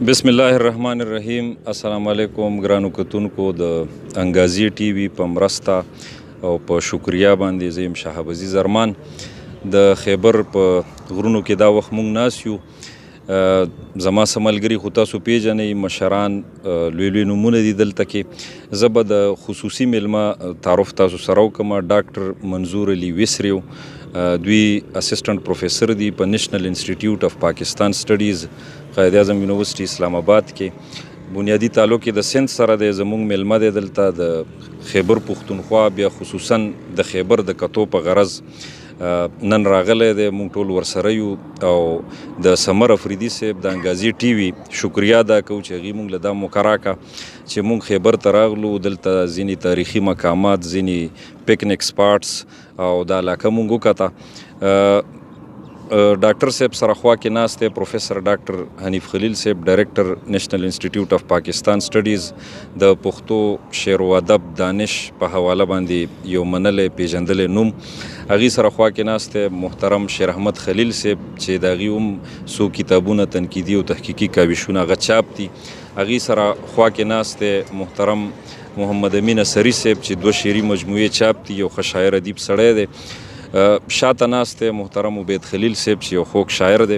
بسم الله الرحمن الرحیم. السلام علیکم ګرانو کتونکو د انګازي ټي وي په مرسته او په شکریا باندې زه یم شهاب عزیز ارمان. د خیبر په غرونو کې دا وخت موږ ناست یو. زما څه ملګري خو تاسو پیژنئ، مشران لوی لوی نومونه دي دلته کې. زه به د خصوصي میلمه تعارف تاسو سره وکړم. ډاکټر منظور علي ویسریو، دوی اسسټنټ پروفیسر دي په نیشنل انسټیټیوټ اف پاکستان سټډیز قائد اعظم یونیورسټي اسلام آباد کې. بنیادی تعلق یې د سند سره دی. زموږ میلمه دی دلته د خیبر پښتونخوا، بیا خصوصا د خیبر د کتو په غرض نن راغلی دی. موږ ټول ورسره یو او د سمر افریدي صاحب د انګازي ټي وي شکریا ادا کوو چې هغوی موږ له دا موقع راکړه چې موږ خیبر ته راغلو. دلته ځینې تاریخي مقامات، ځینې پکنیک سپاټس او دا علاقه موږ وکته. ډاکټر صاحب سره خوا کې ناست دی پروفیسر ډاکټر حنیف خلیل صاحب، ډایرکټر نیشنل انسټیټیوټ اف پاکستان سټډیز. د پښتو شعر و ادب دانش په حواله باندې یو منلی پیژندلی نوم. هغې سره خوا کې ناست دی محترم شیر احمد خلیل صاحب چې د هغې هم څو کتابونه تنقیدي او تحقیقي کاوشونه هغه چاپ دي. هغې سره خوا کې ناست دی محترم محمد امین اثري صاحب چې 2 شعري مجموعې چاپ دي. یو ښه شاعر ادیب سړی دی. شاته ناست دی محترم عبید خلیل صاحب چې یو خوږ شاعر دی.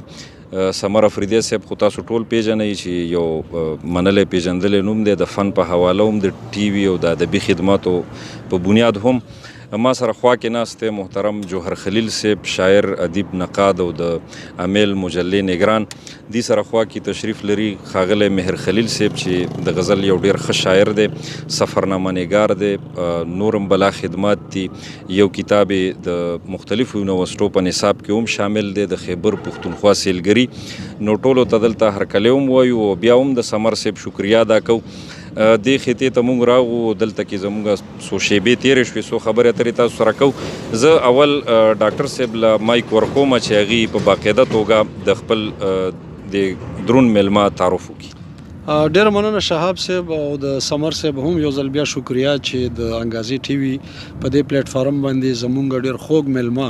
سمر افریدی صاحب خو تاسو ټول پیژنئ چې یو منلی پیژندلی نوم دی د فن په حواله هم، د ټي وي او د ادبي خدماتو په بنیاد هم. ما سره خوا کې ناست دی محترم جوهر خلیل صاحب، شاعر ادیب نقاد او د امیل مجلې نگران. دې سره خوا کې تشریف لري ښاغلی مهر خلیل صاحب چې د غزل یو ډېر ښه شاعر دی، سفرنامه نګار دی. نورم بلا خدمات دي. یو کتاب د مختلفو یونیورسټو په نصاب کې هم شامل دی، د خیبر پښتونخوا سیلګري. نو ټولو ته دلته هرکلی هم وایو او بیا هم د سمر صاحب شکریا ادا کوو. دې خطې ته موږ راغو، دلته کې زموږ څو شیبې تېرې شوې، څو خبرې اترې تاسو سره کوو. زه اول ډاکټر صاحب له مایک ورکوم چې هغې په باقاعده توګه د خپل د درون میلمه تعارف وکړي. ډېره مننه شهاب صاحب او د سمر صاحب هم یو ځل بیا شکریا چې د انګازي ټي وي په دې پلیټفارم باندې زمونږ ډېر خوږ میلمه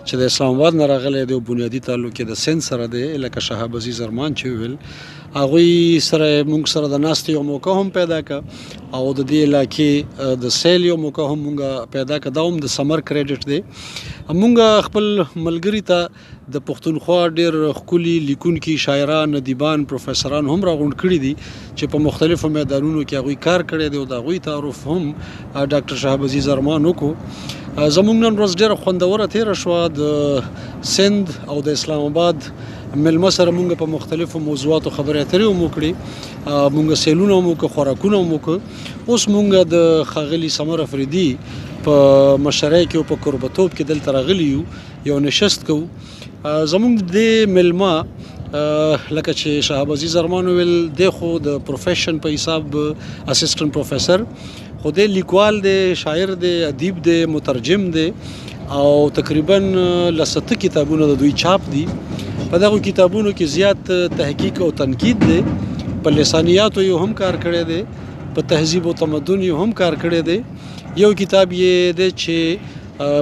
چې د اسلام آباد نه راغلی دی او بنیادي تعلق یې د سند سره دی لکه شهاب عزیز ارمان چې ویل، هغوی سره موږ سره د ناستې یو موقع هم پیدا کړه او د دې علاقې د سیل یو موقع هم موږ پیدا کړه. دا هم د سمر کریډټ دی. موږ خپل ملګري ته د پښتونخوا ډېر ښکلي لیکونکي، شاعران، ادیبان، پروفیسران هم راغونډ کړي دي چې په مختلفو میدانونو کې هغوی کار کړی دی او د هغوی تعارف هم ډاکټر شهاب عزیز ارمان وکړو. زموږ نن ورځ ډېره خوندوره تېره شوه. د سند او د اسلام آباد میلمه سره موږ په مختلفو موضوعاتو خبرې اترې هم وکړې. موږ سیلونه هم وکړو، خوراکونه هم وکړو. اوس موږ د ښاغلي سمر افریدي په مشرۍ کې او په کوربتوب کې دلته راغلي یو نشست کوو. زموږ د میلمه لکه چې شهاب عزیز ارمان ویل، دی خو د پروفیشن په حساب اسسټنټ پروفیسر، خو دی لیکوال دی، شاعر دی، ادیب دی، مترجم دی او تقریبا لسته کتابونه د دوی چاپ دي. په دغو کتابونو کې زیات تحقیق او تنقید دی. په لسانیاتو یې هم کار کړی دی، په تهذیب او تمدن یې هم کار کړی دی. یو کتاب یې دی چې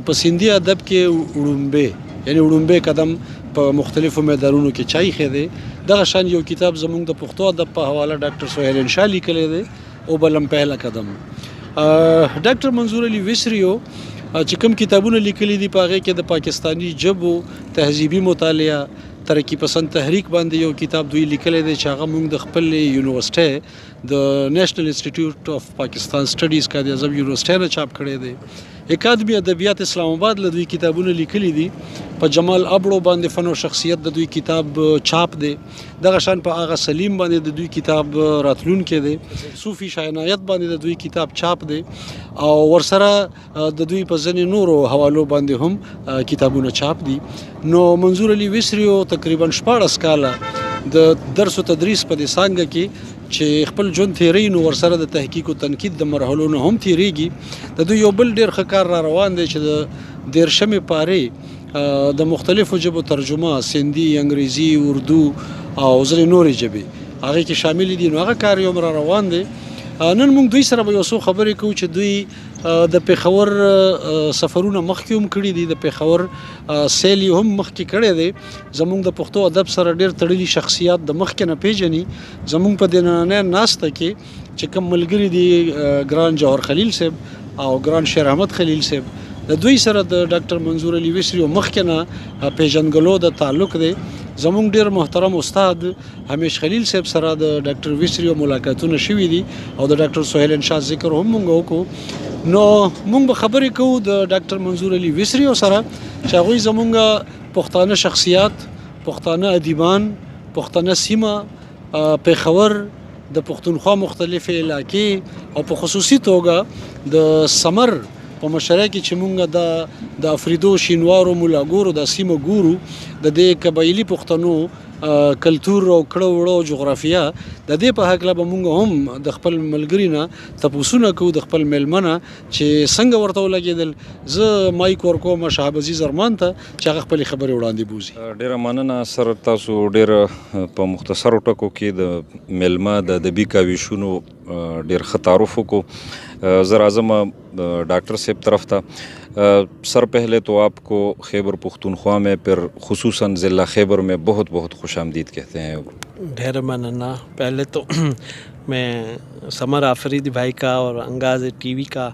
په سندي ادب کې وړومبی یعنی وړومبی قدم په مختلفو میدانونو کې چایخی دی. دغه شان یو کتاب زموږ د پښتو ادب په حواله ډاکټر سهیل انشا لیکلی دی او بلم پهله قدم. ډاکټر منظور علي ویسریو چې کوم کتابونه لیکلي دي په هغې کې د پاکستاني ژبو تهذیبي مطالعه، ترقي پسند تحریک باندې یو کتاب دوی لیکلی دی چې هغه موږ د خپل یونیورسټۍ د نیشنل انسټیټیوټ اف پاکستان سټډیز قائد اعظم یونیورسټۍ نه چاپ کړی دی. اکادمي ادبیات اسلام آباد له دوی کتابونه لیکلي دي. په جمال ابړو باندې فن او شخصیت د دوی کتاب چاپ دی. دغه شان په آغا سلیم باندې د دوی کتاب راتلونکی دی. صوفي شاهنایت باندې د دوی کتاب چاپ دی او ورسره د دوی په ځینې نورو حوالو باندې هم کتابونه چاپ دي. نو منظور علي ویسریو تقریبا 14 کاله د درس او تدریس په دې څانګه کې چې خپل ژوند تیری، نو ورسره د تحقیق او تنقید د مرحلو نه هم تیریږي. د دوی یو بل ډېر ښه کار را روان دی چې د 13مې پارې د مختلفو ژبو ترجمه، سندي، انګریزي، اردو او ځینې نورې ژبې هغې کې شاملې دي. نو هغه کار یو را روان دی. نن موږ دوی سره به یو څو خبرې کوو چې دوی د پیښور سفرونه مخکې هم کړي دي، د پیښور سیل یې هم مخکې کړی دی. زموږ د پښتو ادب سره ډېر تړلي شخصیات د مخکې نه پیژني. زموږ په دې نننۍ ناسته کې چې کوم ملګري دي ګران جوهر خلیل صاحب او ګران شیر احمد خلیل صاحب، د دوی سره د ډاکټر منظور علي ویسري مخکې نه پیژنګلو د تعلق دی. زموږ ډیر محترم استاد همیش خلیل صاحب سره د ډاکټر ویسري ملاقاتونه شوي دي او د ډاکټر سهیل انشاد ذکر هم موږ وکړو. نو موږ به خبرې کوو د ډاکټر منظور علي ویسري سره چې هغوی زموږ پښتانه شخصیات، پښتانه ادیبان، پښتانه سیمه، پیښور، د پښتونخوا مختلفې علاقې او په خصوصي توګه د سمر په مشره کې چې مونږ د افریدو شینوارو مولاګورو د سیمه ګورو د دې قبایلي پښتنو کلتور او کړه وړه جغرافیه د دې په هکله به مونږ هم د خپل ملګري نه تپوسونه کوو، د خپل میلمنه چې څنګه ورته ولګېدل. زه مایک ورکوم شهاب عزیز ارمان ته چې هغه خپلې خبرې وړاندې بوزي. ډیره مننه سر، تاسو ډیره په مختصرو ټکو کې د میلمه د ادبي کاوشونو ډیر ښه تعارف وکړو. زه راځم ڈاکٹر صاحب طرف تھا. سر پہلے تو آپ کو خیبر پختونخوا میں پھر خصوصاً ضلع خیبر میں بہت بہت خوش آمدید کہتے ہیں. ڈھیر مننا. پہلے تو میں سمر آفریدی بھائی کا اور انگاز ٹی وی کا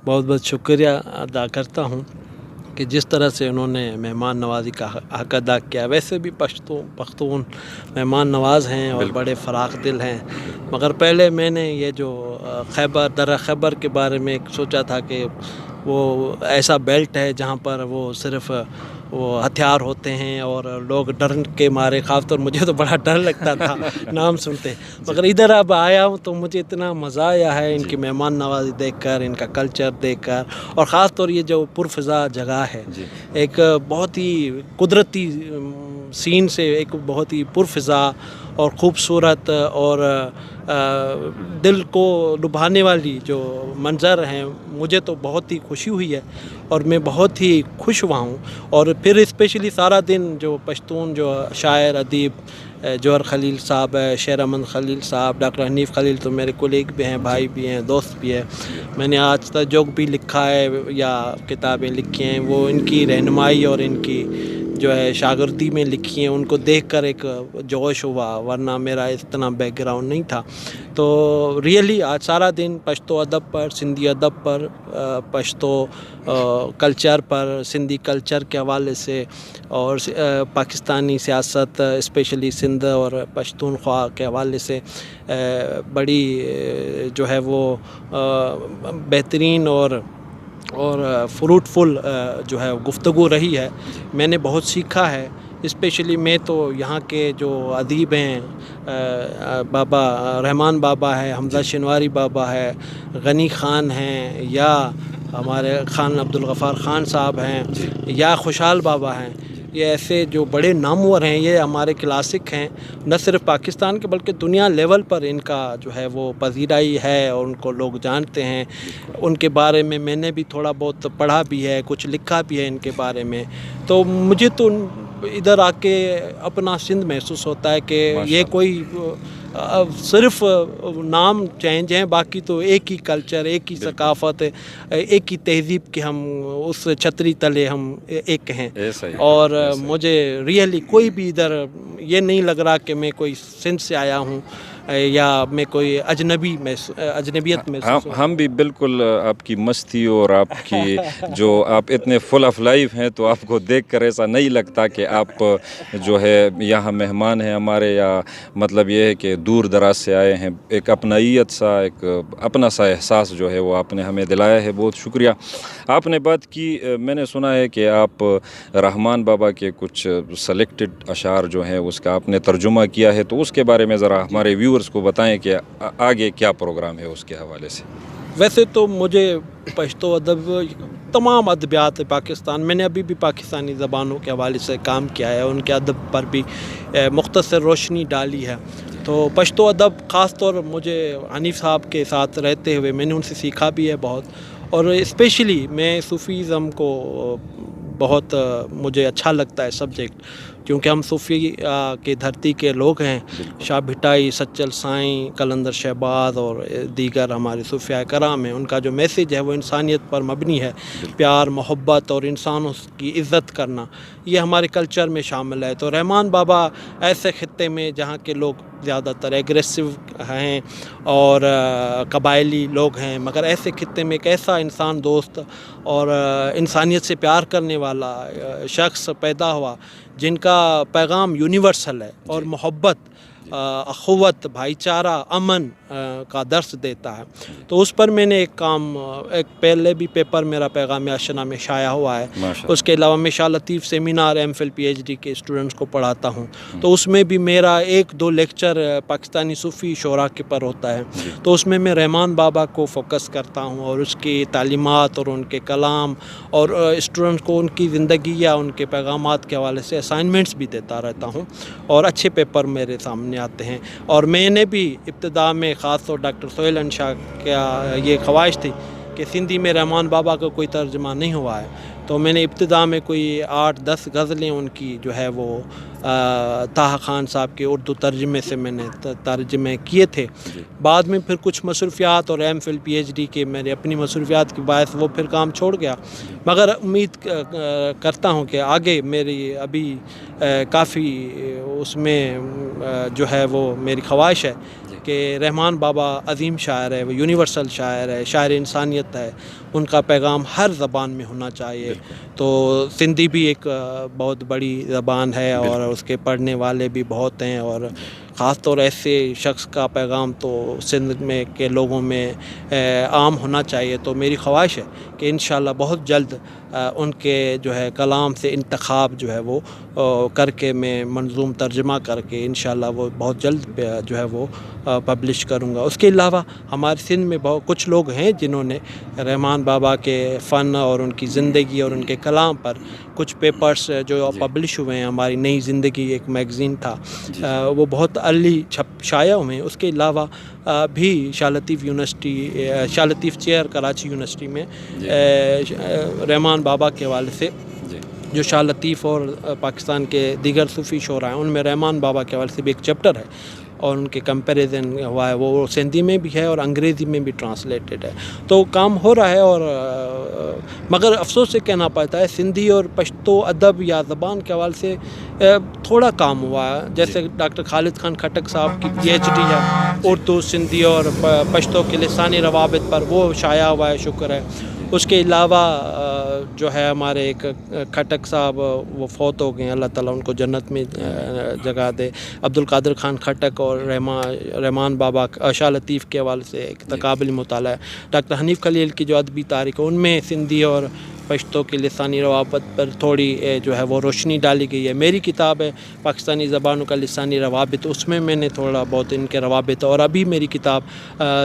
بہت بہت شکریہ ادا کرتا ہوں کہ جس طرح سے انہوں نے مہمان نوازی کا حق ادا کیا. ویسے بھی پختون مہمان نواز ہیں اور بڑے فراخ دل ہیں، مگر پہلے میں نے یہ جو درہ خیبر کے بارے میں سوچا تھا کہ وہ ایسا بیلٹ ہے جہاں پر وہ صرف وہ ہتھیار ہوتے ہیں اور لوگ ڈر کے مارے، خاص طور مجھے تو بڑا ڈر لگتا تھا نام سنتے، مگر ادھر اب آیا ہوں تو مجھے اتنا مزہ آیا ہے ان کی مہمان نوازی دیکھ کر، ان کا کلچر دیکھ کر، اور خاص طور یہ جو پرفضا جگہ ہے، ایک بہت ہی قدرتی سین سے ایک بہت ہی پرفضا اور خوبصورت اور دل کو لبھانے والی جو منظر ہیں، مجھے تو بہت ہی خوشی ہوئی ہے اور میں بہت ہی خوش ہوا ہوں. اور پھر اسپیشلی سارا دن جو پشتون جو شاعر ادیب جوہر خلیل صاحب ہے، شیر احمد خلیل صاحب، ڈاکٹر حنیف خلیل تو میرے کولیگ بھی ہیں، بھائی بھی ہیں، دوست بھی ہیں. میں نے آج تک جو بھی لکھا ہے یا کتابیں لکھی ہیں وہ ان کی رہنمائی اور ان کی جو ہے شاگردی میں لکھی ہیں، ان کو دیکھ کر ایک جوش ہوا، ورنہ میرا اتنا بیک گراؤنڈ نہیں تھا. تو ریئلی آج سارا دن پشتو ادب پر، سندھی ادب پر، پشتو کلچر پر، سندھی کلچر کے حوالے سے اور پاکستانی سیاست اسپیشلی سندھ اور پشتونخوا کے حوالے سے بڑی جو ہے وہ بہترین اور فروٹفل جو ہے گفتگو رہی ہے. میں نے بہت سیکھا ہے. اسپیشلی میں تو یہاں کے جو ادیب ہیں، بابا رحمان بابا ہے، حمزہ شنواری بابا ہے، غنی خان ہیں، یا ہمارے خان عبدالغفار خان صاحب ہیں، یا خوشحال بابا ہیں، یہ ایسے جو بڑے نامور ہیں، یہ ہمارے کلاسک ہیں، نہ صرف پاکستان کے بلکہ دنیا لیول پر ان کا جو ہے وہ پذیرائی ہے اور ان کو لوگ جانتے ہیں. ان کے بارے میں میں نے بھی تھوڑا بہت پڑھا بھی ہے، کچھ لکھا بھی ہے ان کے بارے میں. تو مجھے تو ادھر آ کے اپنا سندھ محسوس ہوتا ہے کہ یہ کوئی صرف نام چینج ہیں، باقی تو ایک ہی کلچر، ایک ہی ثقافت، ایک ہی تہذیب کے ہم اس چھتری تلے ہم ایک ہیں. اور مجھے ریئلی کوئی بھی ادھر یہ نہیں لگ رہا کہ میں کوئی سندھ سے آیا ہوں یا میں کوئی اجنبیت میں. ہم بھی بالکل آپ کی مستی اور آپ کی جو آپ اتنے فل آف لائف ہیں تو آپ کو دیکھ کر ایسا نہیں لگتا کہ آپ جو ہے یہاں مہمان ہیں ہمارے، یا مطلب یہ ہے کہ دور دراز سے آئے ہیں. ایک اپنائیت سا، ایک اپنا سا احساس جو ہے وہ آپ نے ہمیں دلایا ہے. بہت شکریہ. آپ نے بات کی، میں نے سنا ہے کہ آپ رحمان بابا کے کچھ سلیکٹڈ اشعار جو ہیں اس کا آپ نے ترجمہ کیا ہے، تو اس کے بارے میں ذرا ہمارے ویورز کو بتائیں کہ آگے کیا پروگرام ہے اس کے حوالے سے. ویسے تو مجھے پشتو ادب تمام ادبیات پاکستان، میں نے ابھی بھی پاکستانی زبانوں کے حوالے سے کام کیا ہے، ان کے ادب پر بھی مختصر روشنی ڈالی ہے. تو پشتو ادب خاص طور مجھے حنیف صاحب کے ساتھ رہتے ہوئے میں نے ان سے سیکھا بھی ہے بہت. اور اسپیشلی میں صوفیزم کو بہت مجھے اچھا لگتا ہے سبجیکٹ. کیونکہ ہم صوفی کی دھرتی کے لوگ ہیں. شاہ بھٹائی، سچل سائیں، قلندر شہباز اور دیگر ہمارے صوفیاء کرام ہیں. ان کا جو میسیج ہے وہ انسانیت پر مبنی ہے. پیار، محبت اور انسانوں کی عزت کرنا یہ ہمارے کلچر میں شامل ہے. تو رحمان بابا ایسے خطے میں جہاں کے لوگ زیادہ تر ایگریسو ہیں اور قبائلی لوگ ہیں، مگر ایسے خطے میں ایک ایسا انسان دوست اور انسانیت سے پیار کرنے والا شخص پیدا ہوا جن کا پیغام یونیورسل ہے اور محبت، اخوت، بھائی چارہ، امن کا درس دیتا ہے. تو اس پر میں نے ایک پہلے بھی پیپر میرا پیغام آشنا میں شائع ہوا ہے. اس کے علاوہ میں شاہ لطیف سیمینار MPhil PhD کے اسٹوڈنٹس کو پڑھاتا ہوں. تو اس میں بھی میرا 1-2 لیکچر پاکستانی صوفی شعراء کے پر ہوتا ہے. تو اس میں رحمان بابا کو فوکس کرتا ہوں اور اس کی تعلیمات اور ان کے کلام اور اسٹوڈنٹس کو ان کی زندگی یا ان کے پیغامات کے حوالے سے اسائنمنٹس بھی دیتا رہتا ہوں اور اچھے پیپر میرے سامنے آتے ہیں. اور میں نے بھی ابتدا میں خاص طور ڈاکٹر سہیل انشا کا یہ خواہش تھی کہ سندھی میں رحمان بابا کا کوئی ترجمہ نہیں ہوا ہے، تو میں نے ابتدا میں کوئی 8-10 غزلیں ان کی جو ہے وہ طاہا خان صاحب کے اردو ترجمے سے میں نے ترجمے کیے تھے. بعد میں پھر کچھ مصروفیات اور MPhil PhD کے میرے اپنی مصروفیات کی باعث وہ پھر کام چھوڑ گیا. مگر امید کرتا ہوں کہ آگے میری ابھی کافی اس میں جو ہے وہ میری خواہش ہے کہ رحمان بابا عظیم شاعر ہے، وہ یونیورسل شاعر ہے، شاعر انسانیت ہے. ان کا پیغام ہر زبان میں ہونا چاہیے. تو سندھی بھی ایک بہت بڑی زبان ہے اور اس کے پڑھنے والے بھی بہت ہیں، اور خاص طور ایسے شخص کا پیغام تو سندھ میں کے لوگوں میں عام ہونا چاہیے. تو میری خواہش ہے کہ انشاءاللہ بہت جلد ان کے جو ہے کلام سے انتخاب جو ہے وہ کر کے میں منظوم ترجمہ کر کے انشاءاللہ وہ بہت جلد جو ہے وہ پبلش کروں گا. اس کے علاوہ ہمارے سندھ میں بہت کچھ لوگ ہیں جنہوں نے رحمان بابا کے فن اور ان کی زندگی اور ان کے کلام پر کچھ پیپرز جو پبلش ہوئے ہیں. ہماری نئی زندگی ایک میگزین تھا، وہ بہت ارلی شائع ہوئے ہیں. اس کے علاوہ بھی شاہ لطیف چیئر کراچی یونیورسٹی میں رحمان بابا کے حوالے سے جو شاہ لطیف اور پاکستان کے دیگر صوفی شعراء ہیں ان میں رحمان بابا کے حوالے سے بھی ایک چیپٹر ہے اور ان کے کمپیریزن ہوا ہے. وہ سندھی میں بھی ہے اور انگریزی میں بھی ٹرانسلیٹڈ ہے. تو کام ہو رہا ہے اور مگر افسوس سے کہنا پڑتا ہے سندھی اور پشتو ادب یا زبان کے حوالے سے تھوڑا کام ہوا ہے. جیسے ڈاکٹر خالد خان کھٹک صاحب کی PhD ہے اردو، سندھی اور پشتو کے لسانی روابط پر، وہ شائع ہوا ہے، شکر ہے. اس کے علاوہ جو ہے ہمارے ایک کھٹک صاحب وہ فوت ہو گئے ہیں، اللہ تعالیٰ ان کو جنت میں جگہ دے. عبد القادر خان کھٹک اور رحمان بابا شاہ لطیف کے حوالے سے ایک تقابلی مطالعہ ہے. ڈاکٹر حنیف خلیل کی جو ادبی تاریخ ہے ان میں سندھی اور پشتو کے لسانی روابط پر تھوڑی جو ہے وہ روشنی ڈالی گئی ہے. میری کتاب ہے پاکستانی زبانوں کا لسانی روابط، اس میں نے تھوڑا بہت ان کے روابط، اور ابھی میری کتاب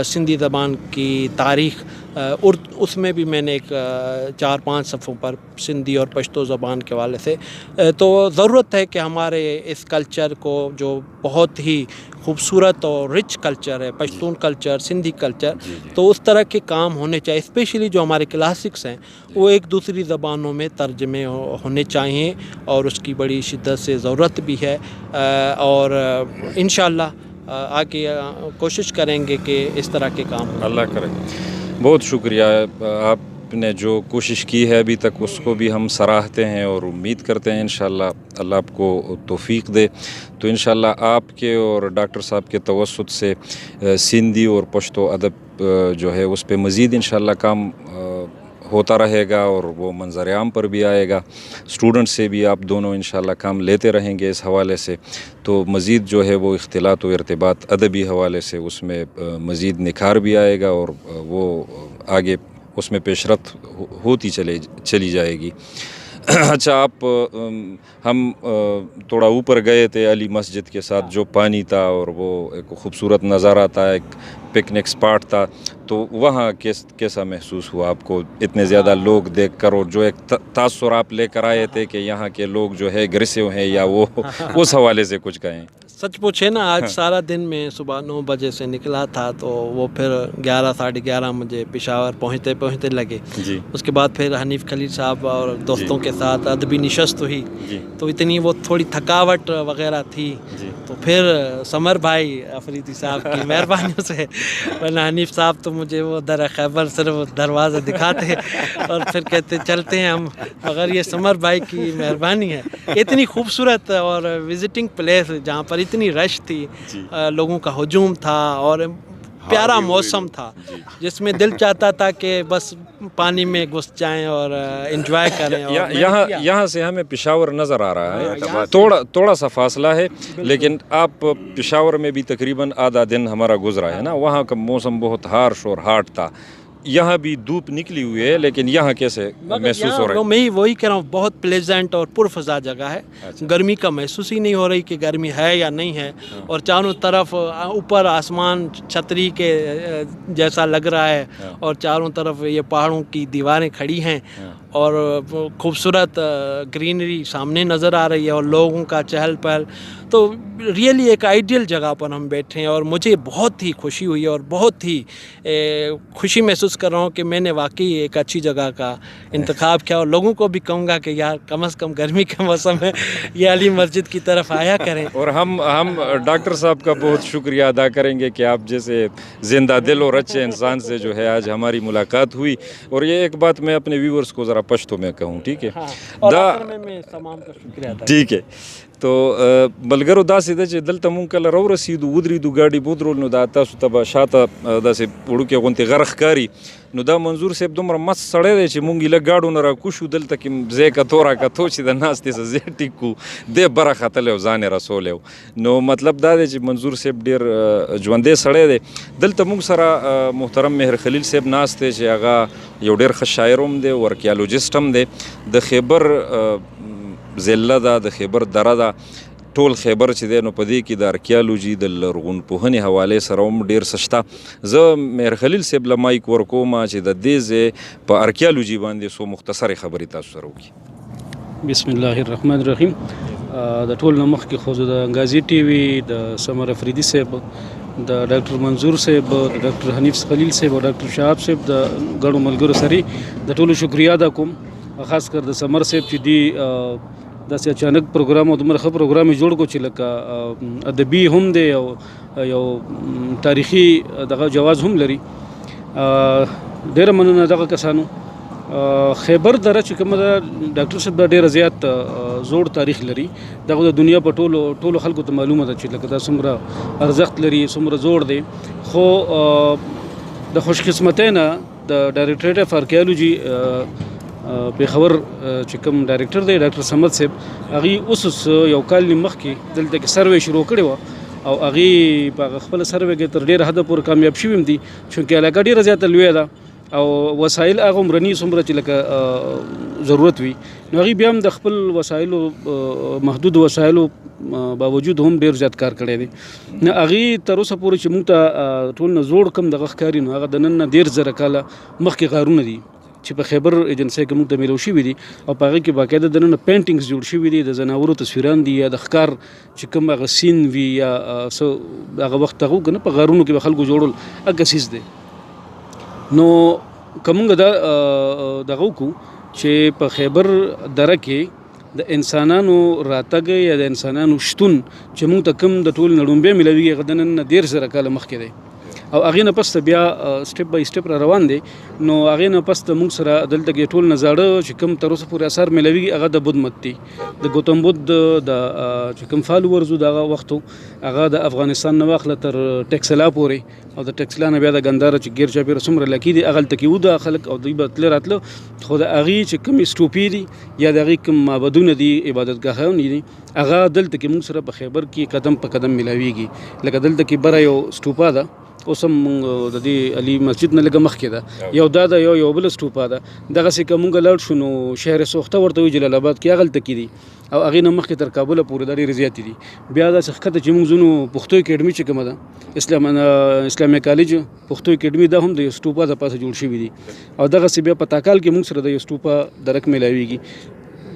سندھی زبان کی تاریخ اس میں بھی میں نے ایک 4-5 صفحوں پر سندھی اور پشتو زبان کے حوالے سے. تو ضرورت ہے کہ ہمارے اس کلچر کو جو بہت ہی خوبصورت اور رچ کلچر ہے، پشتون کلچر، سندھی کلچر، تو اس طرح کے کام ہونے چاہیے. اسپیشلی جو ہمارے کلاسکس ہیں وہ ایک دوسری زبانوں میں ترجمے ہونے چاہیے اور اس کی بڑی شدت سے ضرورت بھی ہے. اور انشاءاللہ آگے کوشش کریں گے کہ اس طرح کے کام ہوں. اللہ کرے. بہت شکریہ. آپ نے جو کوشش کی ہے ابھی تک اس کو بھی ہم سراہتے ہیں اور امید کرتے ہیں انشاءاللہ اللہ آپ کو توفیق دے. تو انشاءاللہ آپ کے اور ڈاکٹر صاحب کے توسط سے سندھی اور پشتو ادب جو ہے اس پہ مزید انشاءاللہ کام ہوتا رہے گا اور وہ منظر عام پر بھی آئے گا. اسٹوڈنٹ سے بھی آپ دونوں انشاءاللہ کام لیتے رہیں گے اس حوالے سے، تو مزید جو ہے وہ اختلاط و ارتباط ادبی حوالے سے اس میں مزید نکھار بھی آئے گا اور وہ آگے اس میں پیش رفت ہوتی چلی جائے گی. اچھا، آپ ہم تھوڑا اوپر گئے تھے علی مسجد کے ساتھ، جو پانی تھا اور وہ ایک خوبصورت نظارہ تھا، ایک پکنک اسپاٹ تھا، تو وہاں کیسا محسوس ہوا آپ کو اتنے زیادہ لوگ دیکھ کر، اور جو ایک تاثر آپ لے کر آئے تھے کہ یہاں کے لوگ جو ہے اگریسو ہیں یا وہ اس حوالے سے کچھ کہیں؟ सच पूछे ना, आज सारा दिन मैं सुबह 9 बजे से निकला था, तो वो फिर 11 साढ़े 11 मुझे पेशावर पहुँचते पहुँचते लगे जी उसके बाद फिर हनीफ खलील साहब और दोस्तों के साथ अदबी नशस्त हुई, जी तो इतनी वो थोड़ी थकावट वगैरह थी, जी तो फिर समर भाई अफरीदी साहब की मेहरबानियों से, वरना हनीफ साहब तो मुझे वो दर खैबर सिर्फ दरवाज़ा दिखाते और फिर कहते चलते हैं हम, मगर ये समर भाई की मेहरबानी है। इतनी खूबसूरत और विजिटिंग प्लेस जहाँ पर इतनी रश थी, लोगों का हुजूम था और प्यारा मौसम था जिसमें दिल चाहता था कि बस पानी में घुस जाएं और एंजॉय करें। और यहाँ से हमें पेशावर नज़र आ रहा है, यहाँ थोड़ा सा फासला है, लेकिन आप पेशावर में भी तकरीबन आधा दिन हमारा गुजरा है ना, वहाँ का मौसम बहुत हार्श और हार्ड था। यहाँ भी धूप निकली हुई है, लेकिन यहाँ कैसे महसूस हो रहा है? मैं वही कह रहा हूँ, बहुत प्लेजेंट और पुरफजा जगह है। अच्छा। गर्मी का महसूस ही नहीं हो रही कि गर्मी है या नहीं है, और चारों तरफ ऊपर आसमान छतरी के जैसा लग रहा है, और चारों तरफ ये पहाड़ों की दीवारें खड़ी हैं और खूबसूरत ग्रीनरी सामने नज़र आ रही है और लोगों का चहल पहल। तो रियली एक आइडियल जगह पर हम बैठे हैं और मुझे बहुत ही खुशी हुई और बहुत ही खुशी महसूस कर रहा हूँ कि मैंने वाकई एक अच्छी जगह का इंतखाब किया, और लोगों को भी कहूँगा कि यार कम से कम गर्मी का मौसम है, ये अली मस्जिद की तरफ आया करें। और हम डॉक्टर साहब का बहुत शुक्रिया अदा करेंगे कि आप जैसे जिंदा दिल और अच्छे इंसान से जो है आज हमारी मुलाकात हुई। और ये एक बात मैं अपने व्यूवर्स को ज़रा पश्तो में कहूँ, ठीक है? हाँ, और आखिर में मैं तमाम का शुक्रिया अदा ठीक है। तो बलगरो दासी दे दलता मुंकल रसीदू उदरीदू गाड़ी बुदरोल नो दा तासु तब शाता दासे उड़के गोंते गरखकारी नो दा मंजूर से दुमर मस सड़े दे मुंगी ल गाड़ू नरा कुशु दलता कि जे का तोरा का थोची द नास्ते से जे टिकू दे बरा खतले जाने रसोले नो मतलब दा दे मंजूर से डेर ज्वंदे सड़े दे दलता मुंग सरा मोहतरम मेहर खलील साहब नास्ते जे आगा यो डेर खशायरोम दे और आर्कियोलॉजिस्टम दे द खैबर ضلع ده د خیبر دره ده ټول خیبر چې دی نو په دې کې د ارکیالوجي د لرغونپوهنې حوالې سره هم ډېر څه شته. زه مهر خلیل صاحب له مایک ورکوم چې د دې ځای په ارکیالوجي باندې څو مختصرې خبرې تاسو سره وکړي. بسم الله الرحمن الرحیم. د ټول نه مخکې خو زه د انګازي ټي وي د سمر افریدي صاحب، د ډاکټر منظور صاحب، د ډاکټر حنیف خلیل صاحب او ډاکټر شهاب صاحب د ګڼو ملګرو سره د ټولو شکریا ادا کوم، خاص کر د سمر صاحب چې دی داسې اچانک پروګرام او دومره ښه پروګرام یې جوړ کړو چې لکه ادبي هم دی او یو تاریخي دغه جواز هم لري. ډېره مننه دغه کسانو. خیبر دره چې کومه ده ډاکټر صاحب دا ډېره زیات زوړ تاریخ لري. دغه د دنیا په ټولو خلکو ته معلومه ده چې لکه دا څومره ارزښت لري، څومره زوړ دی. خو د خوشقسمتۍ نه د ډایرکټریټ اف ارکیالوجي پیښور چې کوم ډایرکټر دی ډاکټر صمد صاحب، هغې اوس یو کال مخکې دلته کې سروې شروع کړې وه او هغې په هغه خپله سروې کې تر ډېره حده پورې کامیاب شوي هم دي، چونکې علاقه ډېره زیاته لویه ده او وسایل هغه عمرني څومره چې لکه ضرورت وي، نو هغې بیا هم د خپل وسایلو محدود وسایلو باوجود هم ډېر زیات کار کړی دی. نو هغې تر اوسه پورې چې موږ ته ټول نه زوړ کم دغه ښکاري، نو هغه د نن نه 13,000 کاله مخکې غارونه دي چې په خیبر ایجنسۍ کې موږ ته میلو شوي دي، او په هغې کې باقاعده دننه پینټینګز جوړ شوي دي، د ځناورو تصویران دي یا د ښکار چې کوم هغه سین وي یا څه هغه وخت هغه که نه په غارونو کې به خلکو جوړول هغه سیز دی. نو که موږ دغه وکړو چې په خیبر دره کې د انسانانو راتګ یا د انسانانو شتون چې موږ ته کوم د ټول نړومبی میلاویږي هغه د نن نه 13,000 کاله مخکې دی، او هغې نه پس ته بیا سټپ بای سټپ را روان دی. نو هغې نه پس ته موږ سره دلته کې ټول نه زاړه چې کوم تر اوسه پورې اثار میلاویږي هغه د بودھ مت دي، د ګوتم بودھ د چې کوم فالوورز و د هغه وختو هغه د افغانستان نه واخله تر ټکسلا پورې، او د ټکسلا نه بیا د ګنداره چې ګیر چاپېره څومره علاقې دي هغلته کې وو د خلک او دوی به تللی راتله. خو د هغې چې کومې سټوپې دي یا د هغې کوم معبدونه دي عبادتګاهونه دي هغه دلته کې موږ سره په خیبر کې قدم په قدم میلاویږي. لکه دلته کې بره یو سټوپا ده، اوس هم د دې علي مسجد نه لږه مخکې ده، یو دا ده یو بله سټوپا ده. دغسې که موږ لاړ شو نو شهر سوخته ورته وي جلال آباد کې هغلته کې دي، او هغې نه مخکې تر کابله پورې دا ډېرې زیاتې دي. بیا داسې ښکته چې موږ ځو نو پښتو اکیډمي چې کومه ده اسلامي کالج پښتو اکیډمي دا هم د یو سټوپا د پاسه جوړ شوي دي، او دغسې بیا په تاکال کې موږ سره د یو سټوپا درک میلاویږي.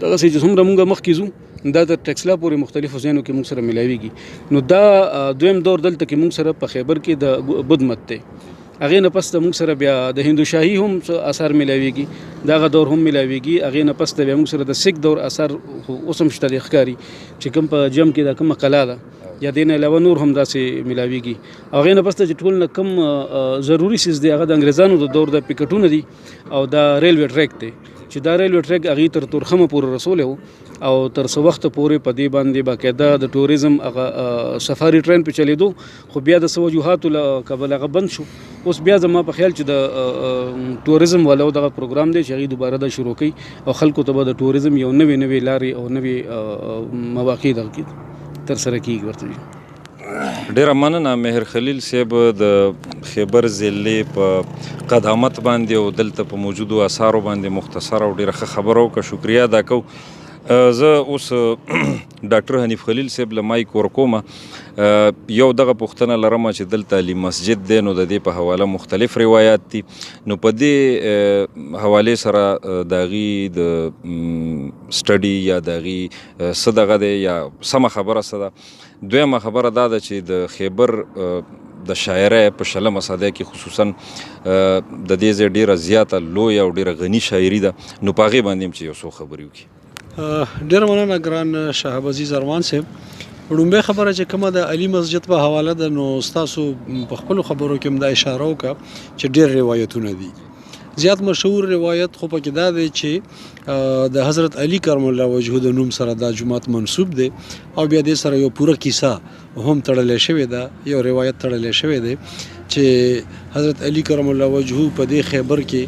دغسې چې څومره موږ مخکې ځو دا د ټکسلا پورې مختلفو ځایونو کې موږ سره ملاویږي. نو دا دویم دور دلته کې موږ سره په خیبر کې د بدھ مت دی. هغې نه پس ته موږ سره بیا د هندو شاهي هم اثار ملاویږي، دغه دور هم ملاویږي. هغې نه پس ته بیا موږ سره د سکھ دور اثار اوس هم شته دی ښکاري چې کوم په جم کې دا کومه قلعه ده یا دې نه علاوه نور هم داسې ملاویږي. هغې نه پس ته چې ټول نه کوم ضروري څیز دی هغه د انګریزانو د دور د پیکټونه دي او دا ریلوې ټریک دی چې دا ریلوې ټریک هغې تر تورخمه پورې رسولی و او تر څه وخته پورې په دې باندې باقاعده د ټوریزم هغه سفاري ټرین په چلیدو، خو بیا د څه وجوهاتو له کبله هغه بند شو. اوس بیا زما په خیال چې د ټوریزم والو دغه پروګرام دی چې هغې دوباره دا شروع کوي او خلکو ته به د ټوریزم یو نوې لارې او نوې مواقع دغه ترسره کېږي ورته. ډیره مننه مهر خلیل صاحب د خیبر ضلع په قدامت باندې او دلته په موجودو اثارو باندې مختصر او ډیره ښه خبره وکړه. شکریه ادا کوو. زه اوس ډاکټر حنیف خلیل صاحب له مایک ورکومه. یو دغه پوښتنه لرمه چې دلته علی مسجد دی نو د دې په حواله مختلف روایات دي، نو په دې حوالې سره د هغې د سټډي یا د هغې څه دغه دی یا سمه خبره څه ده؟ دویمه خبره دا ده چې د خیبر د شاعرۍ په 20مه صده کې خصوصا د دې ځای ډیره زیاته لویه او ډیره غني شاعري ده، نو په هغې باندې هم چې یو څو خبرې وکړي. ډیره مننه ګران شهاب عزیز ارمان صاحب. لومبۍ خبره چې کومه د علي مسجد په حواله ده نو ستاسو په خپلو خبرو کې هم دا اشاره وکړه چې ډېر روایتونه دي. زیات مشهور روایت خو پکې دا دی چې د حضرت علي کرم الله وجهه د نوم سره دا جومات منسوب دی او بیا دې سره یو پوره کیسه هم تړلی شوې ده، یو روایت تړلی شوی دی چې حضرت علي کرم الله وجهه په دې خیبر کې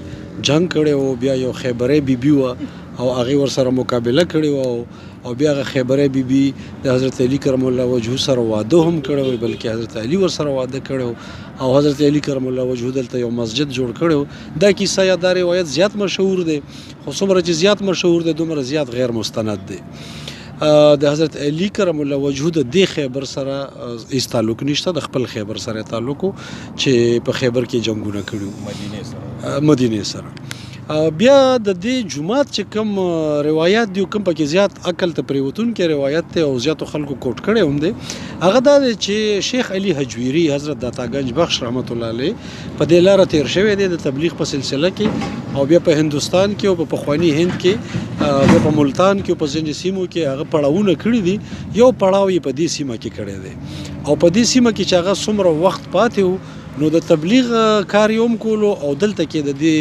جنگ کړی و، بیا یو خیبری بیبي وه او هغې ورسره مقابله کړې وه او بیا هغه خیبری بیبي د حضرت علي کرم الله وجهه سره واده هم کړی و، بلکې حضرت علي ورسره واده کړی و او حضرت علي کرم الله وجهه دلته یو مسجد جوړ کړی و. دا کیسه یا دا روایت زیات مشهور دی، خو څومره چې زیات مشهور دی دومره زیات غیر مستند دی. د حضرت علي کرم الله وجهه د دې خیبر سره هیڅ تعلق نشته، د خپل خیبر سره تعلق و چې په خیبر کې جنګونه کړي مدینې سره. بیا د دې جومات چې کوم روایت دی کوم پکې زیات عقل ته پریوتونکي روایت دی او زیاتو خلکو کوټ کړی هم دی، هغه دا دی چې شیخ علي حجویری حضرت داتاګنج بخش رحمت الله علیه په دې لاره تیر شوی دی د تبلیغ په سلسله کې او بیا په هندوستان کې او په پخواني هند کې بیا په ملتان کې او په ځینې سیمو کې هغه پړاوونه کړي دي. یو پړاو یې په دې سیمه کې کړی دی او په دې سیمه کې چې هغه څومره وخت پاتې و نو د تبلیغ کار یې هم کولو او دلته کې د دې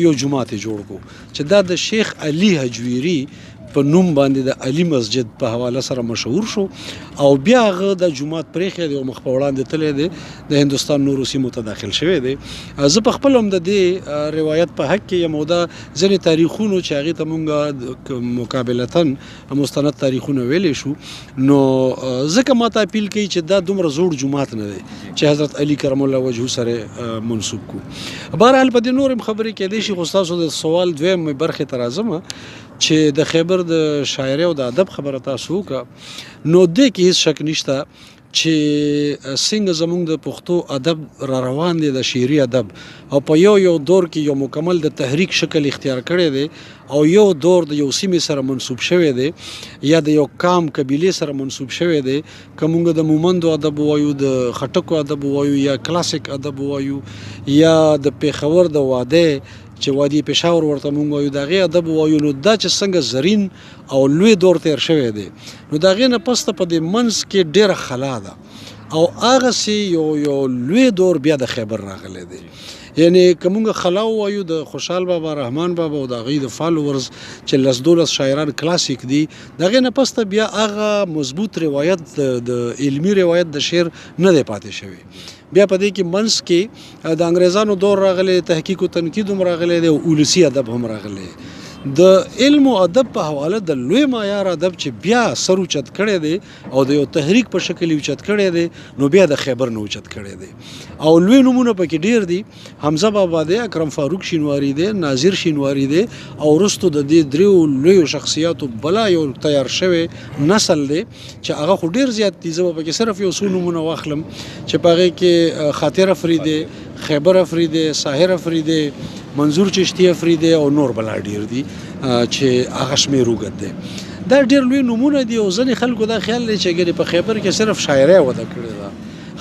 یو جومات یې جوړ کړو چې دا د شیخ علي حجویری په نوم باندې د علي مسجد په حواله سره مشهور شو او بیا هغه د جومات پرېښی دی او مخ په وړاندې تللی دی د هندوستان نورو سیمو ته داخل شوی دی. زه په خپل هم د دې روایت په حق کې یم او دا ځینې تاریخونو چې هغې ته مونږ مقابلتاً مستند تاریخونه ویلی شو نو ځکه ما ته اپیل کوي چې دا دومره زوړ جومات نه دی چې حضرت علي کرم الله وجهه سره منسوب کو. بهرحال په دې نور هم خبرې کېدی شي، خو ستاسو د سوال دویم برخې ته راځم چې د خیبر د شاعرۍ او د ادب خبره تاسو وکړه نو دې کې هیڅ شک نشته چې څنګه زموږ د پښتو ادب را روان دی د شعري ادب او په یو دور کې یو مکمل د تحریک شکل اختیار کړی دی او یو دور د یو سیمې سره منسوب شوی دی یا د یو قام قبیلې سره منسوب شوی دی، که موږ د مومندو ادب وایو، د خټکو ادب وایو یا کلاسیک ادب وایو یا د پیښور د واده چې وادي پېښور ورته مونږ وایو د هغې ادب وایو، نو دا چې څنګه زرین او لوی دور تیر شوی دی نو د هغې نه پس ته په دې منځ کې ډېره خلا ده او هغسې یو لوی دور بیا د خیبر راغلی دی. یعنی که مونږ خلا وایو د خوشحال بابا، رحمان بابا او د هغوی د فالوورز چې 10-12 شاعران کلاسیک دي د هغې نه پس ته بیا هغه مضبوط روایت د علمي روایت د شعر نه دی پاتې شوی. بیا په دې کې منځ کې د انګریزانو دور راغلی، تحقیق و تنقید هم راغلی دی او اولسي ادب هم راغلی. د علم او ادب په حواله د لوی معیار ادب چې بیا سر اوچت کړی دی او د یو تحریک په شکل اوچت کړی دی نو بیا د خیبر نه اوچت کړی دی او لوی نومونه پکې ډیر دي. حمزه بابا دی، اکرم فاروق شینواری دی، ناظر شینواری دی او وروستو د دې دریو لویو شخصیاتو بلا یو تیار شوی نسل دی چې هغه خو ډیر زیات دي. زه به پکې صرف یو څو نومونه واخلم چې په هغې کې خاطر افریدی، خیبر افریدی، ساحر افریدی، منظور چشتی افریدی او نور بلا ډیر دي چې هغه شمېر اوږد دی. دا ډېر لوی نومونه دي او ځینې خلکو دا خیال دی چې ګنې په خیبر کې صرف شاعري وده کړې ده.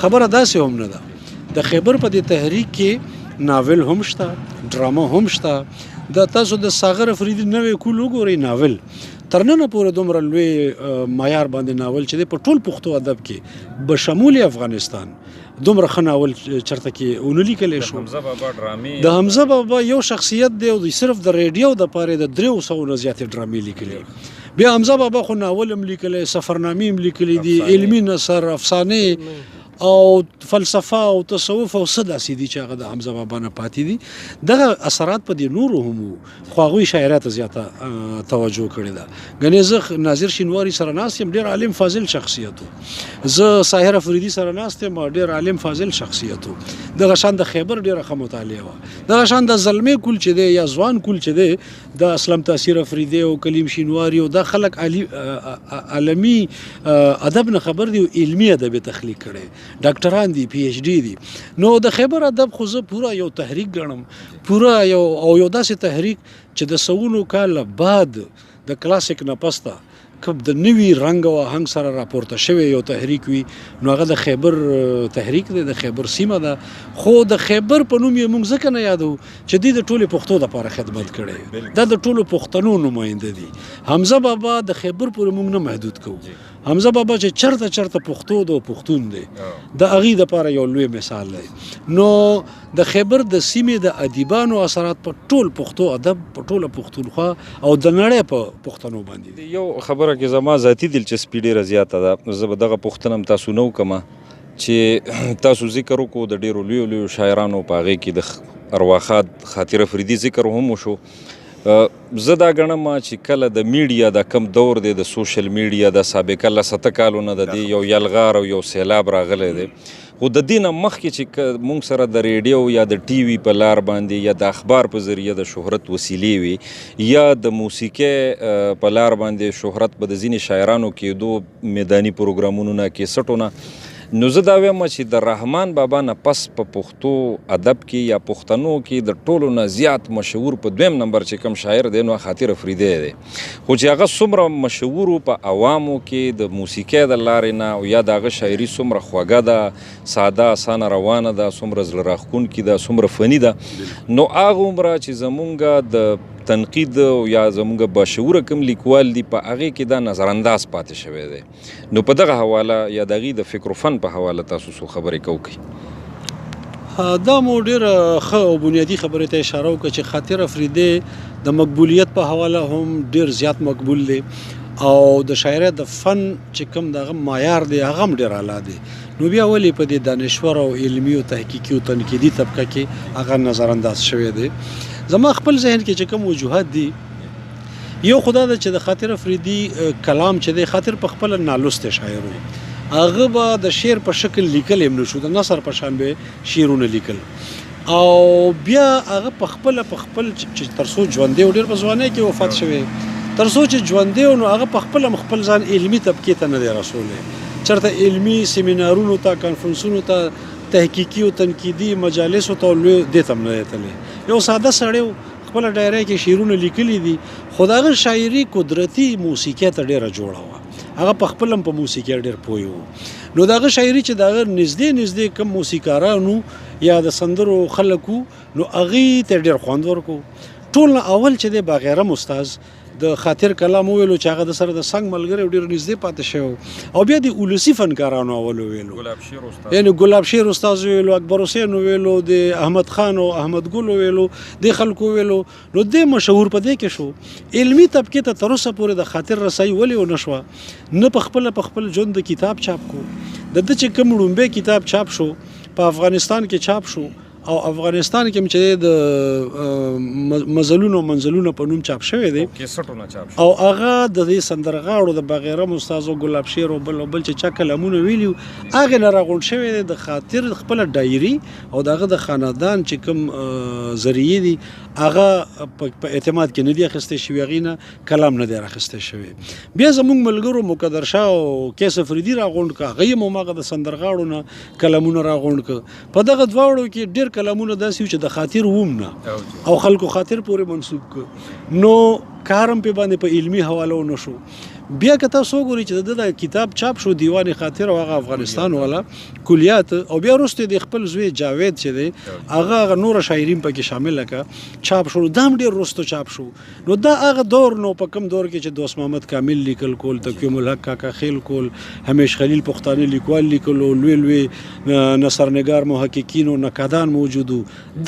خبره داسې هم نه ده. د خیبر په دې تحریک کې ناول هم شته، ډرامه هم شته. د تاسو د ساغر افریدي نوې کول وګورئ ناول تر ننه پورې دومره لوی معیار باندې ناول چې دی په ټول پښتو ادب کې بشمول افغانستان دومره ښه ناول چېرته کې ونه لیکلی شو. د حمزه بابا یو شخصیت دی او صرف د ریډیو دپاره د 300 نه زیاتې ډرامې لیکلي. بیا حمزه بابا خو ناول هم لیکلی، سفرنامې هم لیکلی دي، علمي نثر، افسانې او فلسفه او تصوف او څه داسې دي چې هغه د حمزه بابا نه پاتې دي. دغه اثرات په دې نورو هم وو خو هغوی شاعرۍ ته زیاته توجه کړې ده. ګنې زه ناظر شینواري سره ناست یم، ډېر عالم فاضل شخصیت و. زه ساحر افریدي سره ناست یم، ډېر عالم فاضل شخصیت و. دغه شان د خیبر ډېره ښه مطالعه وه. دغه شان د زلمې کول چې دی یا ځوان کول چې دی د اسلم تاثیر افریدي او کلیم شینواري او دا خلک عالمي ادب نه خبر دي او علمي ادب تخلیق کړی، ډاکټران دي، پی ایچ ډي دي. نو د خیبر ادب خو زه پوره یو تحریک ګڼم، پوره یو داسې تحریک چې د سوونو کاله بعد د کلاسیک نه پسته کب د نوي رنګ او آهنګ سره راپورته شوی یو تحریک وي نو هغه د خیبر تحریک دی، د خیبر سیمه ده. خو د خیبر په نوم یې موږ ځکه نه یادو چې دوی د ټولې پښتو دپاره خدمت کړی، دا د ټولو پښتنو نماینده دي. حمزه بابا د خیبر پورې موږ نه محدود کوو. حمزه بابا چې چرته پښتو د پښتون دی د هغې دپاره یو لوی مثال دی. نو د خیبر د سیمې د ادیبانو اثرات په ټول پښتو ادب په ټوله پښتونخوا او د نړۍ په پښتنو باندې دي. یو خبره کې زما ذاتي دلچسپي ډېره زیاته ده. زه به دغه پوښتنه هم تاسو نه وکړم چې تاسو ذکر وکړو د ډېرو لویو شاعرانو په هغې کې د ارواښاد خاطر افریدي ذکر هم وشو. زه دا ګڼم چې کله د میډیا د کم دور دی د سوشل میډیا د سابقه لسته کالونه د دې یو یلغار او یو سیلاب راغلی دی، خو د دې نه مخکې چې موږ سره د ریډیو یا د ټي وي په لار باندې یا د اخبار په ذریعه د شهرت وسیلې وي یا د موسیقۍ په لار باندې شهرت به د ځینې شاعرانو کېدو میداني پروګرامونو نه کیسټو نه. نو زه دا وایم چې د رحمان بابا نه پس په پښتو ادب کې یا پښتنو کې د ټولو نه زیات مشهور په دویم نمبر چې کوم شاعر دی نو خاطر افریدی دی. خو چې هغه څومره مشهور په عوامو کې د موسیقۍ د لارې نه او یا د هغه شاعري څومره خوږه ده، ساده اسانه روانه ده، څومره زړه راښکونکې ده، څومره فني ده، نو هغه عمره چې زمونږ د تنقید یا زمونږ باشعوره کوم لیکوال دي په هغې کې دا نظرانداز پاتې شوی دی. نو په دغه حواله یا د هغې د فکر و فن په حواله تاسو څو خبرې کوئ؟ دا مو ډېره ښه او بنیادي خبرې ته اشاره وکړه چې خاطر افریدی د مقبولیت په حواله هم ډېر زیات مقبول دی او د شاعرۍ د فن چې کوم دغه معیار دی هغه هم ډېر اعلی دی. نو بیا ولې په دې دانشور او علمي او تحقیقي او تنقیدي طبقه کې هغه نظرانداز شوی دی؟ زما خپل ذهن کې چې کوم وجوهات دي، یو خدا ده چې د خاطر افریدي کلام چې دی خاطر په خپله نالوستی شاعر و، هغه به د شعر په شکل لیکل هم نشو، د نثر په شان به شعرونه لیکل او بیا هغه په خپل چې تر څو ژوندی و ډېر په ځوانۍ کې وفات شوی، تر څو چې ژوندی و نو هغه په خپل ځان علمي طبقې ته نه دی رسولی، چېرته علمي سیمینارونو ته کانفرنسونو ته تحقیقي او تنقیدي مجالسو ته لوی دې ته هم نه دی تللی. یو ساده سړی و، خپله ډایرۍ کې شعرونه لیکلي دي، خو د هغه شاعري قدرتي موسیقۍ ته ډېره جوړه وه، هغه په خپل هم په موسیقۍ ډېر پوه و. نو د هغه شاعري چې د هغه نږدې کم موسیقارانو یا د سندرو خلکو نو هغې ته ډېر خوند ورکو. ټول نه اول چې دی باغیرم استاز د خاطر کلام وویلو چې هغه د سره د څنګ ملګری ډېر نږدې پاتې شوی او بیا د ولسي فنکارانو اول وویلو، یعنې ګلاب شیر استاز وویلو، اکبر حسین وویلو، د احمد خان او احمد ګل وویلو، د خلکو وویلو، نو د مشهور په دې کې شو. علمي طبقې ته تر اوسه پورې د خاطر رسایي ولې ونه شوه؟ نه په خپل ژوند د کتاب چاپ کو، د ده چې کوم لومبی کتاب چاپ شو په افغانستان کې چاپ شو او افغانستان کې چې د مزلونو منزلونو په نوم چاپ شوی دی او هغه د دې سندرغاړو د باغیرم استاد او ګلاب شیر او بل چې چا کلامونه ویلي هغه نه راغونډ شوی دی د خاطر خپل ډایري او دغه د خاندان چې کوم ذریعې دي هغه په اعتماد کې نه دی اخیستی شوی، هغې نه کلام نه دی راخیستی شوی. بیا زموږ ملګرو مقدر شاه او کیس افریدي راغونډ کړه، هغه هم هماغه د سندرغاړو نه کلامونه راغونډ کړه. په دغه دواړو کې ډېر کلامونه داسې چې د خاطر ووم نه او خلکو خاطر پورې منسوب کړ، نو کار هم پې باندې په علمي حواله ونه شو. بیا که تاسو وګورئ چې د کتاب چاپ شو دیوان خاطر او هغه افغانستان والا کلیات او بیا وروسته د خپل زوی جاوید چې دی هغه نور شاعرین پکې شامل کړه چاپ شو دا هم ډېر وروسته چاپ شو نو دا هغه دور نو په کوم دور کې چې دوست محمد کامل لیکل کول تقیم الحق کاکا خیل کول همیش خلیل پښتانه لیکوال لیکلو لوی نصرنگار محققین او نقادان موجودو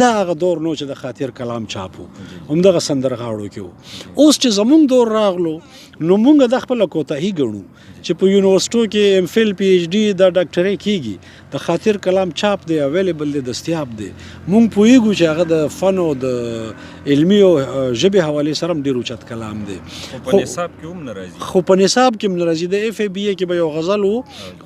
دا هغه دور نو چې د خاطر کلام چاپو همدغه سندرغاړو کې اوس چې زمونږ دور راغلو نو مونږ د خپل کوتاهي ګڼو چې په یونیورسيټو کې ام فل پی ایچ ډي دا ډاکټري کیږي د خاطر کلام چاپ دی اویلیبل دی دستیاب دی مونږ پوهیږو چې هغه د فن او د علمي او ژبې حوالې سره ډیر اوچت کلام دی په نصاب کې هم ناراضي خو په نصاب کې هم ناراضي د اف ای بی کې به یو غزل وو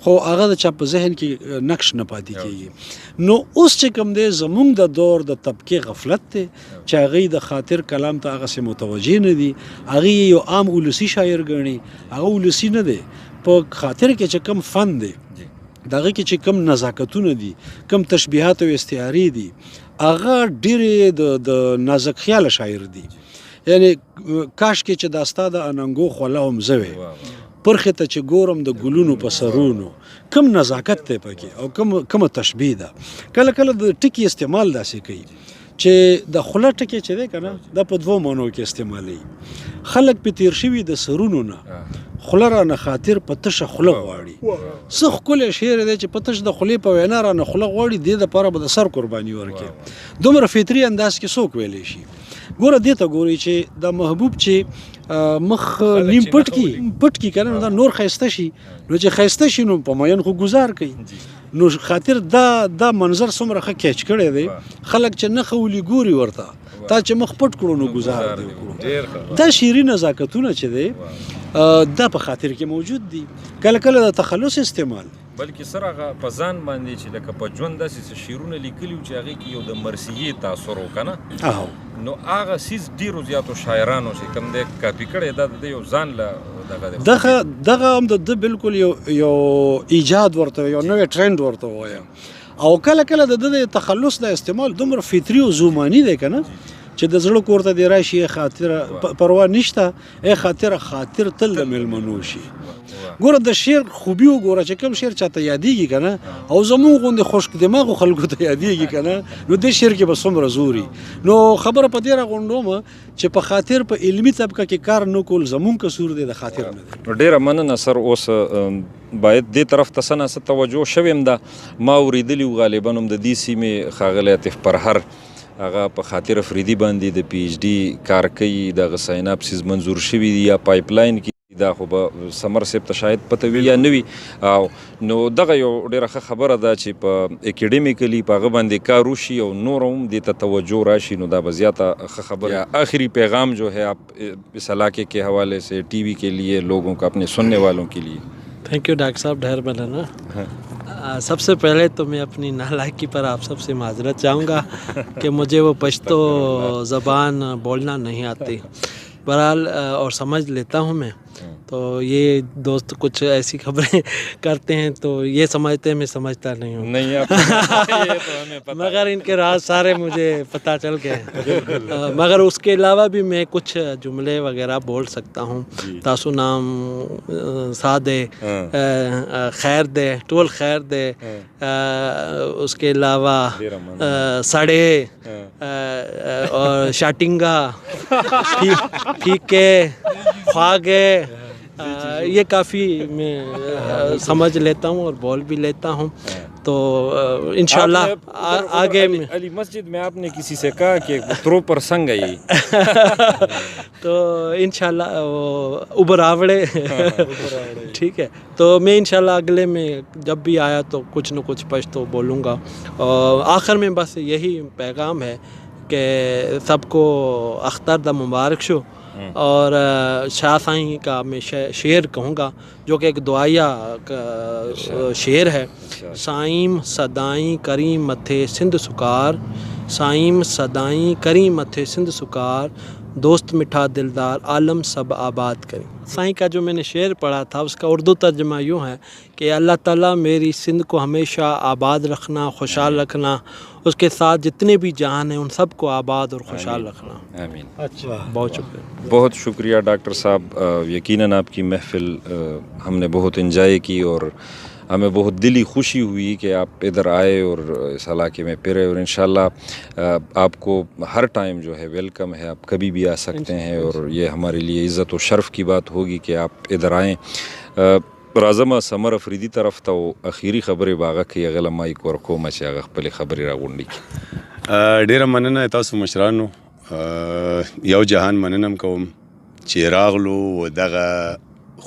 خو هغه د چا په ذهن کې نقش نه پاتې کیږي نو اوس چې کوم دی زمونږ د دور د طبقه غفلت دی چې هغه د خاطر کلام ته هغه سم متوجه نه دي هغه یو عام ولسی شاعر ګڼي هغه ولسی نه دی په خاطر کې چې کم فن دی دغه کې چې کم نزاکتونه دي کم تشبیهات او استعاری دي هغه ډېر د نازک خیال شاعر دي یعنی کاش کې چې داستا د اننګو خوله هم زوي پرخه ته چې ګورم د ګلونو په سرونو کم نزاکت ته پکې او کم تشبیه ده کله کله د ټکی استعمال داسې کوي چې د خوله ټکی چې دی کنه د په دوه مانو کې استعمالي خلک په تیر شوی د سرونو نه خوله را نه خاطر په تشه خوله غواړي څه ښکلی شعر دی چې په تش د خولې په وینا را نه خوله غواړي دې دپاره به د سر قرباني ورکړي دومره فطري انداز کې څوک ویلی شي ګوره دې ته ګورئ چې د محبوب چې مخ نیم پټ کی کنه دا نور ښایسته شي نو چې ښایسته شي نو په مین خو گزار کوي نو خاطر دا منظر څومره ښه کیچ کړی دی خلک چې نه خولي ګوري ورته تا چې مخ پټ کړو نو گزار دی وکړو دا شعري نزاکتونه چې دی دا په خاطر کې موجود دي کله کله د تخلص استعمال بلکې سره هغه په ځان باندې چې لکه په ژوند داسې شعرونه لیکلي چې هغې کې یو د مرثیې تاثر و که نه نو هغه څیز ډېرو زیاتو شاعرانو چې کوم دی کاپي کړی دا د یو ځان له دغه هم د بالکل یو ایجاد ورته یو نوی ټرند ورته وایم او کله کله د تخلص د استعمال دومره فطري او زوماني دی که نه چې د زړه کور ته دی راشي خاطره پروا نشته ای خاطر تل د میلمنو شي ګوره د شعر خوبي وګوره چې کوم شعر چاته یادېږي که نه او زمونږ غوندې خوشک دماغو خلکو ته یادېږي که نه نو دې شعر کې به څومره زوري نو خبره په دې راغونډوم چې په خاطر په علمي طبقه کې کار نه کول زمونږ قصور دی د خاطر نه دی ډېره مننه سر اوس باید دې طرف ته څه نه څه توجه شویم ده ما اورېدلي و غالبا هم د دې سیمې ښاغلی عطف پرهر هغه په خاطر افریدي باندې د پی ایچ ډي کار کوي دغه سایناپسیس منظور شوي دي یا پایپ لاین کې دا خو به سمر صاحب ته شاید پته وي یا نه وي او نو دغه یو ډېره ښه خبره ده چې په اکیډمیکلي په هغه باندې کار وشي او نور هم دې ته توجه راشي نو دا به زیاته ښه خبره آخری پیغام جو ہے آپ اس علاقے کے حوالے سے ٹی وی کے لیے لوگوں کا اپنے سننے والوں کے لیے थैंक यू डॉक्टर साहब ढेर मलाना सबसे पहले तो मैं अपनी नालायकी पर आप सबसे माजरत चाहूँगा कि मुझे वो पश्तो ज़बान बोलना नहीं आती बहरहाल और समझ लेता हूँ मैं तो ये दोस्त कुछ ऐसी खबरें करते हैं तो ये समझते हैं मैं समझता नहीं हूँ नहीं आप ये तो हमें पता मगर इनके राज सारे मुझे पता चल गए मगर उसके अलावा भी मैं कुछ जुमले वगैरह बोल सकता हूँ तासु नाम सादे खैर दे टोल खैर दे उसके अलावा सड़े और शाटिंगा फीके ख्वागे ये काफ़ी मैं समझ लेता हूँ और बोल भी लेता हूँ तो इंशाल्लाह आगे में अली मस्जिद में आपने किसी से कहा कि त्रो पर संग है तो इंशाल्लाह उबरावड़े ठीक है तो मैं इंशाल्लाह अगले में जब भी आया तो कुछ न कुछ पश्तो बोलूँगा और आखिर में बस यही पैगाम है कि सबको अख्तर द मुबारक शो और शाह साईं का मैं शेर कहूँगा जो कि एक दुआया शेर है साईं सदाई करीम मथे सिंध सुकार साईं सदाई करीम मथे सिंध सुकार دوست مٹھا دلدار عالم سب آباد کریں. سائیں کا جو میں نے شعر پڑھا تھا اس کا اردو ترجمہ یوں ہے کہ اللہ تعالیٰ میری سندھ کو ہمیشہ آباد رکھنا, خوشحال رکھنا, اس کے ساتھ جتنے بھی جہان ہیں ان سب کو آباد اور خوشحال رکھنا. آمین. اچھا, بہت شکریہ. بہت شکریہ ڈاکٹر صاحب. یقیناً آپ کی محفل ہم نے بہت انجوائے کی اور ہمیں بہت دلی خوشی ہوئی کہ آپ ادھر آئے اور اس علاقے میں پھرے, اور انشاءاللہ آپ کو ہر ٹائم جو ہے ویلکم ہے, آپ کبھی بھی آ سکتے ہیں, اور یہ ہمارے لیے عزت و شرف کی بات ہوگی کہ آپ ادھر آئیں. راځم سمر افریدي طرف ته او اخیری خبرې باغه کې هغه له مایک ورکوم چې هغه خپلې خبرې راغونډي کړي. ډیره مننه تاسو مشرانو, یو جهان مننم کوم چې راغلو و دغه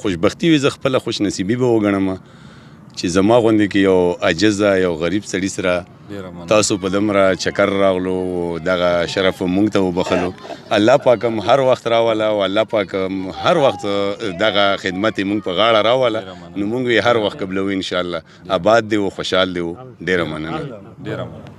خوشبختی وي, زه خپله خوش نصیبي به وګڼم چې زما غوندې کې یو عاجزه یو غریب سړي سره تاسو په دومره چکر راغلو, دغه شرف مونږ ته وبخلو. الله پاک هم هر وخت راوله او الله پاک هم هر وخت دغه خدمت یې مونږ په غاړه راوله, نو مونږ یې هر وخت قبلوو انشاءالله. آباد دی و, خوشحال دی و. ډېره مننه.